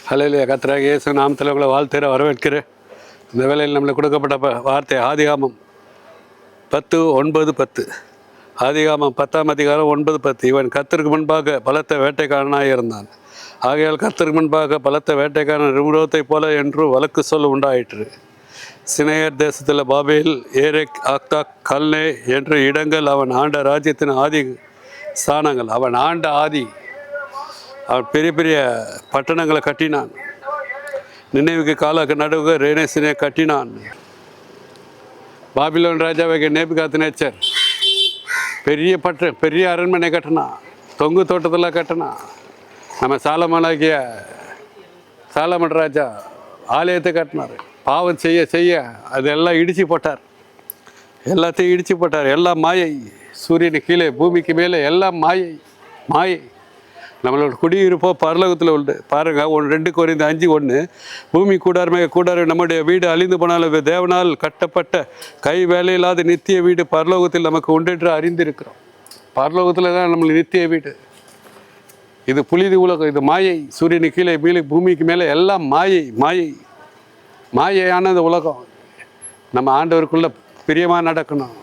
ஹல்லேலூயா. கர்த்தராகிய இயேசு நாமத்தில் உங்களை வாழ்த்துகிற வரவேற்கிறேன். இந்த வேளையில் நம்மளுக்கு கொடுக்கப்பட்ட வார்த்தை ஆதிகாமம் 10:9-10. ஆதிகாமம் 10ஆம் அதிகாரம் 9-10. இவன் கர்த்தருக்கு முன்பாக பலத்த வேட்டைக்காரனாக இருந்தான். ஆகையால் கர்த்தருக்கு முன்பாக பலத்த வேட்டைக்காரன் ரிமுரோத்தை போல என்று வழக்கு சொல்ல உண்டாயிற்று. சினையர் தேசத்தில் பாபேல், ஏரெக், ஆக்தாக், கல்னே என்ற இடங்கள் அவன் ஆண்ட ராஜ்யத்தின் ஆதி ஸ்தானங்கள். அவன் பெரிய பெரிய பட்டணங்களை கட்டினான். நினைவுக்கு காலக்கு நடுவுக ரேனேசினை கட்டினான். பாபிலோன் ராஜாவை நேபுகாத்நேச்சர் பெரிய அரண்மனை கட்டினான். தொங்கு தோட்டத்தில் கட்டினான். நம்ம சாலமன் ராஜா ஆலயத்தை கட்டினார். பாவம் செய்ய செய்ய அதெல்லாம் இடித்து போட்டார். எல்லாத்தையும் இடித்து போட்டார். எல்லாம் மாயை. சூரியனுக்கு கீழே பூமிக்கு மேலே எல்லாம் மாயை. நம்மளோட குடியிருப்போ பரலோகத்தில் உண்டு. பாருங்கள், 2 கொரிந்தியர் 5:1. பூமி கூடார நம்முடைய வீடு அழிந்து போனாலும் தேவனால் கட்டப்பட்ட கை வேலையில்லாத நித்திய வீடு பரலோகத்தில் நமக்கு உண்டு என்று அறிந்திருக்கிறோம். பரலோகத்தில் தான் நம்மளுக்கு நித்திய வீடு. இது புலிது உலகம், இது மாயை. சூரியனுக்கு கீழே பூமிக்கு மேலே எல்லாம் மாயையான இந்த உலகம். நம்ம ஆண்டவருக்குள்ள பிரியமாக நடக்கணும்.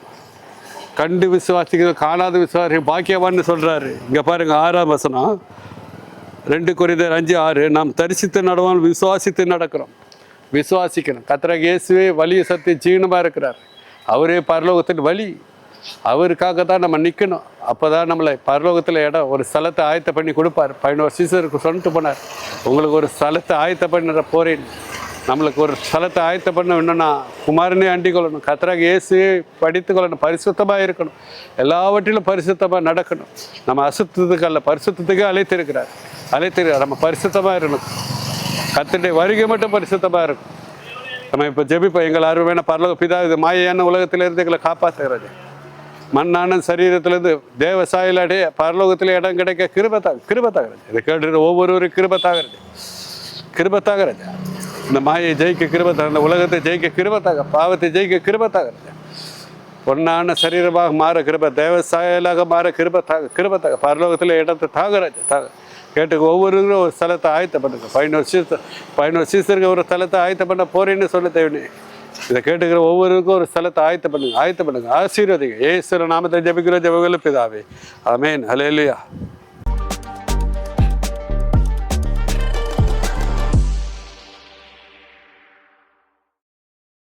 கண்டு விசுவாசிக்கிறது காணாத விசுவாசி பாக்கியவான்னு சொல்கிறாரு. இங்கே பாருங்கள், 6ஆம் வசனம், 2 கொரிந்தியர் 5:6. நாம் தரிசித்து நடவான், விசுவாசித்து நடக்கிறோம். விசுவாசிக்கணும். கர்த்தராகிய இயேசுவே வழியை சத்திய ஜீவனமாக இருக்கிறார். அவரே பரலோகத்தின் வழி. அவருக்காக தான் நம்ம நிற்கணும். அப்போ தான் நம்மளை பரலோகத்தில் இடம் ஒரு ஸ்தலத்தை ஆயத்த பண்ணி கொடுப்பார். 11 சீசருக்கு சொல்லிட்டு போனார், உங்களுக்கு ஒரு ஸ்தலத்தை ஆயத்த பண்ணுற போறேன். நம்மளுக்கு ஒரு ஸ்தலத்தை ஆயத்த பண்ண வேணும்னா குமாரனே அண்டிக் கொள்ளணும். கர்த்தராகிய இயேசுவை படித்து கொள்ளணும். பரிசுத்தமாக இருக்கணும். எல்லாவற்றிலும் பரிசுத்தமாக நடக்கணும். நம்ம அசுத்தத்துக்கு அல்ல, பரிசுத்தத்துக்கே அழைத்திருக்கிறார். நம்ம பரிசுத்தமாக இருக்கணும். கர்த்தருடைய வருகை மட்டும் பரிசுத்தமாக இருக்கும். நம்ம இப்போ ஜெபிப்போம். எங்கள் அருமையான பரலோக பிதா, இது மாயையான உலகத்திலிருந்து எங்களை காப்பாற்றுகிறது. மண்ணான சரீரத்திலிருந்து தேவ சாயலாடைய பரலோகத்தில் இடம் கிடைக்க கிருபத்தாகிறது. இதை கேட்டு ஒவ்வொருவரும் கிருபத்தாகிறது. இந்த மாயை ஜெயிக்க கிருபத்தாக, இந்த உலகத்தை ஜெயிக்க கிருபத்தாக, பாவத்தை ஜெயிக்க கிருபத்தாக, பொன்னான சரீரமாக மாற கிருப, தேவ சாயலாக மாற கிருபத்தாக பரலோகத்தில் இடத்தை தாகராஜா கேட்டுக்கு ஒவ்வொருவரும் ஒரு ஸ்தலத்தை ஆயத்த பண்ணுங்க. 11 சீசருக்கு ஒரு ஸ்தலத்தை ஆயத்த பண்ண போறேன்னு சொல்ல தேவனே. இதை கேட்டுக்கிற ஒவ்வொருவருக்கும் ஒரு ஸ்தலத்தை ஆயத்த பண்ணுங்க. ஆசீர்வதிங்க. இயேசு நாமத்தை ஜெபிக்கிற ஜெபங்கள் பிதாவே. ஆமென். ஹல்லேலூயா.